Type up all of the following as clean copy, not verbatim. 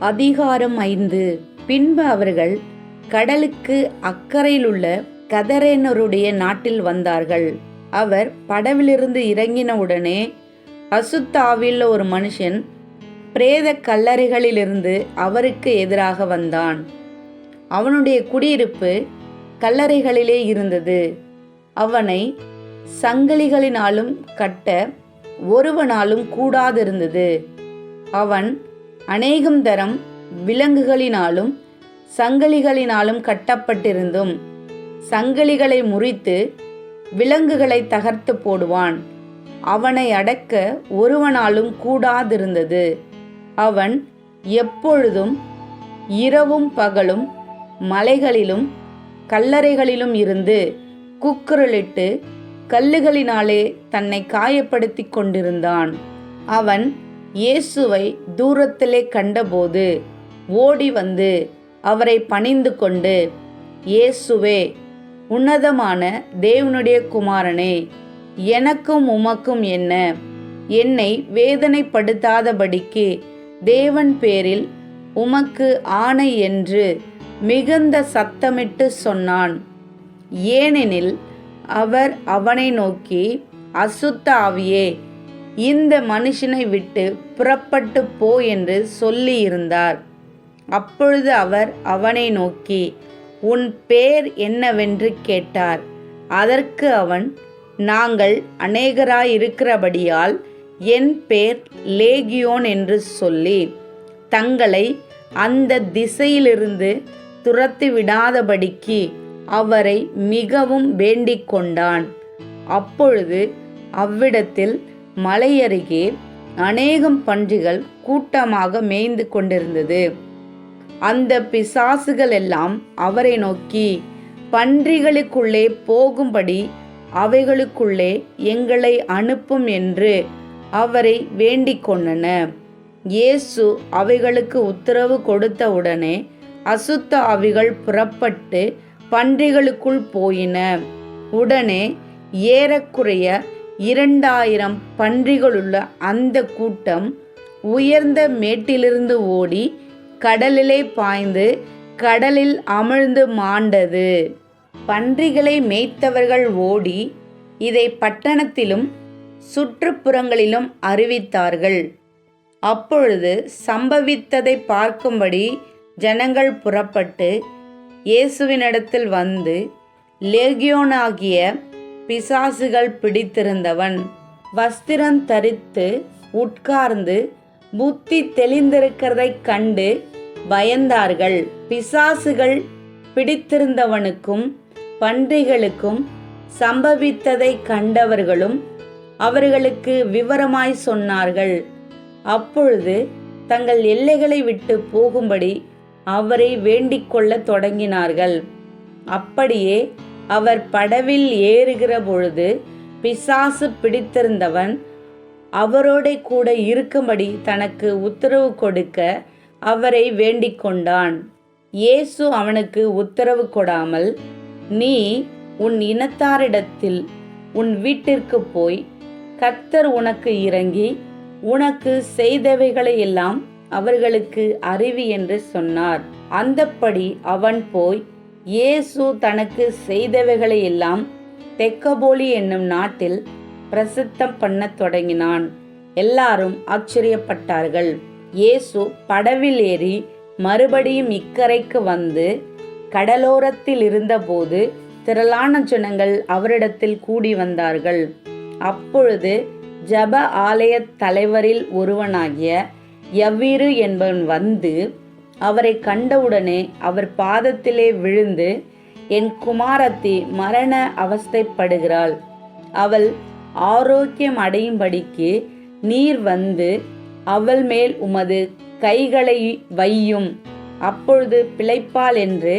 அதிகாரம் 5. பின்பு அவர்கள் கடலுக்கு அக்கறையிலுள்ள கதரேனருடைய நாட்டில் வந்தார்கள். அவர் படவிலிருந்து இறங்கினவுடனே அசுத்த ஆவியுள்ள ஒரு மனுஷன் பிரேத கல்லறைகளிலிருந்து அவருக்கு எதிராக வந்தான். அவனுடைய குடியிருப்பு கல்லறைகளிலே இருந்தது. அவனை சங்கிலிகளினாலும் கட்ட ஒருவனாலும் கூடாதிருந்தது. அவன் அநேகம் தரம் விலங்குகளினாலும் சங்கிலிகளினாலும் கட்டப்பட்டிருந்தும் சங்கிலிகளை முறித்து விலங்குகளை தகர்த்து போடுவான். அவனை அடக்க ஒருவனாலும் கூடாதிருந்தது. அவன் எப்பொழுதும் இரவும் பகலும் மலைகளிலும் கல்லறைகளிலும் இருந்து கூக்குரலிட்டு கல்லுகளினாலே தன்னை காயப்படுத்தி கொண்டிருந்தான். அவன் இயேசுவை தூரத்திலே கண்டபோது ஓடி வந்து அவரை பணிந்து கொண்டு, இயேசுவே, உன்னதமான தேவனுடைய குமாரனே, எனக்கும் உமக்கும் என்ன? என்னை வேதனைப்படுத்தாதபடிக்கு தேவன் பேரில் உமக்கு ஆணை என்று மிகுந்த சத்தமிட்டு சொன்னான். ஏனெனில் அவர் அவனை நோக்கி, அசுத்த ஆவியே, இந்த மனுஷனை விட்டு புறப்பட்டு போ என்று சொல்லியிருந்தார். அப்பொழுது அவர் அவனை நோக்கி, உன் பேர் என்னவென்று கேட்டார். அதற்கு அவன், நாங்கள் அநேகராயிருக்கிறபடியால் என் பேர் லேகியோன் என்று சொல்லி தங்களை அந்த திசையிலிருந்து துரத்தி விடாதபடிக்கு அவரை மிகவும் வேண்டிக் கொண்டான். அப்பொழுது அவ்விடத்தில் மலையருகே அநேகம் பன்றிகள் கூட்டமாக மேய்ந்து கொண்டிருந்தது. அந்த பிசாசுகள் எல்லாம் அவரை நோக்கி, பன்றிகளுக்குள்ளே போகும்படி அவைகளுக்குள்ளே எங்களை அனுப்பும் என்று அவரை வேண்டிக் கொண்டன. இயேசு அவைகளுக்கு உத்தரவு கொடுத்தவுடனே அசுத்த ஆவிகள் புறப்பட்டு பன்றிகளுக்குள் போயின. உடனே ஏறக்குறைய 2000 பன்றிகளுள்ள அந்த கூட்டம் உயர்ந்த மேட்டிலிருந்து ஓடி கடலிலே பாய்ந்து கடலில் அமிழ்ந்து மாண்டது. பன்றிகளை மேய்த்தவர்கள் ஓடி இதை பட்டணத்திலும் சுற்றுப்புறங்களிலும் அறிவித்தார்கள். அப்பொழுது சம்பவித்ததை பார்க்கும்படி ஜனங்கள் புறப்பட்டு இயேசுவினிடத்தில் வந்து, லேகியோனாகிய பிசாசுகள் பிடித்திருந்தவன் வஸ்திரம் தரித்து உட்கார்ந்து புத்தி தெளிந்திருக்கிறதைக் கண்டு பயந்தார்கள். பிசாசுகள் பிடித்திருந்தவனுக்கும் பன்றிகளுக்கும் சம்பவித்ததை கண்டவர்களும் அவர்களுக்கு விவரமாய் சொன்னார்கள். அப்பொழுது தங்கள் எல்லைகளை விட்டு போகும்படி அவரை வேண்டிக் கொள்ள தொடங்கினார்கள். அப்படியே அவர் படவில் ஏறுகிற பொழுது பிசாசு பிடித்திருந்தவன் அவரோட கூட இருக்கும்படி தனக்கு உத்தரவு கொடுக்க அவரை வேண்டிக் கொண்டான். இயேசு அவனுக்கு உத்தரவு கொடாமல், நீ உன் இனத்தாரிடத்தில் உன் வீட்டிற்கு போய் கர்த்தர் உனக்கு இறங்கி உனக்கு செய்தவைகளை எல்லாம் அவர்களுக்கு அறிவி என்று சொன்னார். அந்தப்படி அவன் போய் இயேசு தனக்கு செய்தவைகளை எல்லாம் தெக்கபோலி என்னும் நாட்டில் பிரசித்தம் பண்ணத் தொடங்கினான். எல்லாரும் ஆச்சரியப்பட்டார்கள். இயேசு படவில் ஏறி மறுபடியும் இக்கரைக்கு வந்து கடலோரத்தில் இருந்தபோது திரளான ஜனங்கள் அவரிடத்தில் கூடி வந்தார்கள். அப்பொழுது ஜப ஆலய தலைவரில் ஒருவனாகிய யவீரு என்பவன் வந்து அவரை கண்டவுடனே அவர் பாதத்திலே விழுந்து, என் குமாரத்தி மரண அவஸ்தைப்படுகிறாள். அவள் ஆரோக்கியம் அடையும்படிக்கு நீர் வந்து அவள் மேல் உமது கைகளை வையும், அப்பொழுது பிழைப்பாள் என்று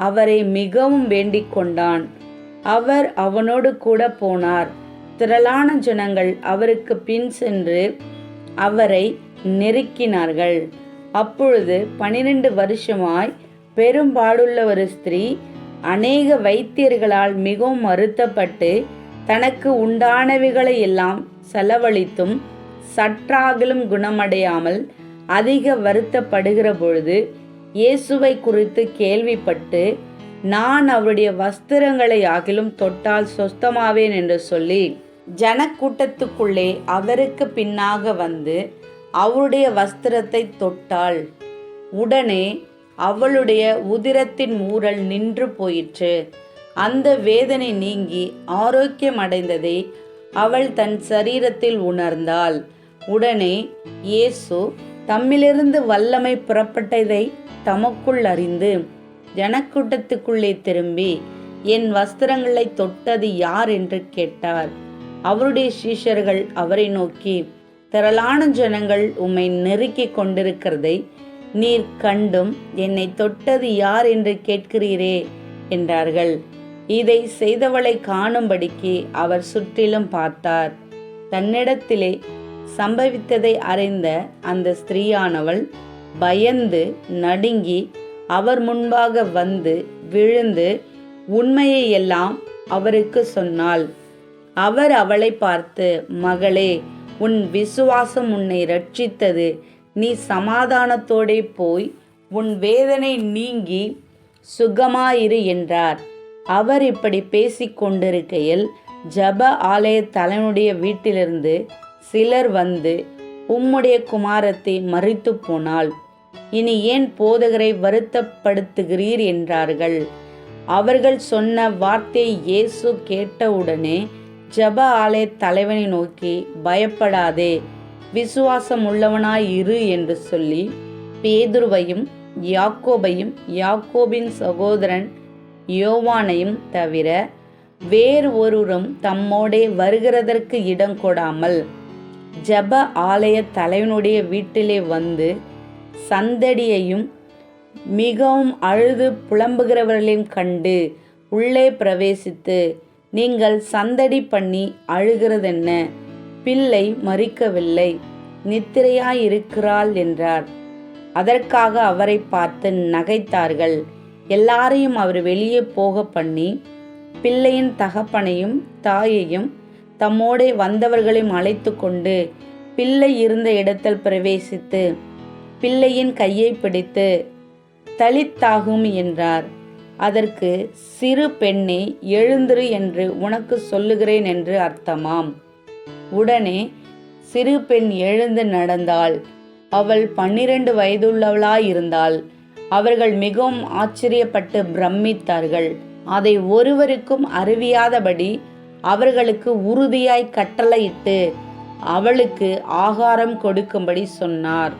அவரை மிகவும் வேண்டிக் கொண்டான். அவர் அவனோடு கூட போனார். திரளான ஜனங்கள் அவருக்கு பின் சென்று அவரை நெருக்கினார்கள். அப்பொழுது 12 வருஷமாய் பெரும்பாடுள்ள ஒரு ஸ்திரீ அநேக வைத்தியர்களால் மிகவும் வருத்தப்பட்டு தனக்கு உண்டானவைகளை எல்லாம் செலவழித்தும் சற்றாகிலும் குணமடையாமல் அதிக வருத்தப்படுகிற பொழுது இயேசுவை குறித்து கேள்விப்பட்டு, நான் அவருடைய வஸ்திரங்களை ஆகிலும் தொட்டால் சொஸ்தமாவேன் என்று சொல்லி ஜனக்கூட்டத்துக்குள்ளே அவருக்கு பின்னாக வந்து அவருடைய வஸ்திரத்தை தொட்டாள். உடனே அவளுடைய உதிரத்தின் ஊறல் நின்று போயிற்று. அந்த வேதனை நீங்கி ஆரோக்கியம் அடைந்ததை அவள் தன் சரீரத்தில் உணர்ந்தாள். உடனே இயேசு தம்மிலிருந்து வல்லமை புறப்பட்டதை தமக்குள் அறிந்து ஜனக்கூட்டத்துக்குள்ளே திரும்பி, என் வஸ்திரங்களை தொட்டது யார் என்று கேட்டார். அவருடைய சீஷர்கள் அவரை நோக்கி, திரளான ஜனங்கள் உம்மை நெருக்கிக் கொண்டிருக்கிறதை நீர் கண்டும் என்னை தொட்டது யார் என்று கேட்கிறீரே என்றார்கள். இதை செய்தவளை காணும்படிக்கு அவர் சுற்றிலும் பார்த்தார். தன்னிடத்திலே சம்பவித்ததை அறிந்த அந்த ஸ்திரீயானவள் பயந்து நடுங்கி அவர் முன்பாக வந்து விழுந்து உண்மையை எல்லாம் அவருக்கு சொன்னாள். அவர் அவளை பார்த்து, மகளே, உன் விசுவாசம் உன்னை ரட்சித்தது. நீ சமாதானத்தோடே போய் உன் வேதனை நீங்கி சுகமாயிரு என்றார். அவர் இப்படி பேசிக்கொண்டிருக்கையில் ஜெப ஆலய தலைவனுடைய வீட்டிலிருந்து சிலர் வந்து, உம்முடைய குமாரத்தை மரித்து போனாள், இனி ஏன் போதகரை வருத்தப்படுத்துகிறீர் என்றார்கள். அவர்கள் சொன்ன வார்த்தையை இயேசு கேட்டவுடனே ஜெப ஆலய தலைவனை நோக்கி, பயப்படாதே, விசுவாசம் உள்ளவனாய் இரு என்று சொல்லி பேதுருவையும் யாக்கோபையும் யாக்கோபின் சகோதரன் யோவானையும் தவிர வேறு ஒருவரும் தம்மோடே வருகிறதற்கு இடம் கொடாமல் ஜெப ஆலய தலைவனுடைய வீட்டிலே வந்து சந்தடியையும் மிகவும் அழுது புலம்புகிறவர்களையும் கண்டு உள்ளே பிரவேசித்து, நீங்கள் சந்தடி பண்ணி அழுகிறதென்ன? பிள்ளை மரிக்கவில்லை, நித்திரையாயிருக்கிறாள் என்றார். அதற்காக அவரை பார்த்து நகைத்தார்கள். எல்லாரையும் அவர் வெளியே போக பண்ணி பிள்ளையின் தகப்பனையும் தாயையும் தம்மோடே வந்தவர்களையும் அழைத்து கொண்டு பிள்ளை இருந்த இடத்தில் பிரவேசித்து பிள்ளையின் கையை பிடித்து தலித்தாகும் என்றார். அதற்கு, சிறு பெண்ணே, எழுந்திரு என்று உனக்கு சொல்லுகிறேன் என்று அர்த்தமாம். உடனே சிறு பெண் எழுந்து நடந்தாள். அவள் 12 வயதுள்ளவளாயிருந்தாள். அவர்கள் மிகவும் ஆச்சரியப்பட்டு பிரமித்தார்கள். அதை ஒருவருக்கும் அறிவியாதபடி அவர்களுக்கு உறுதியாய் கட்டளையிட்டு அவளுக்கு ஆகாரம் கொடுக்கும்படி சொன்னார்.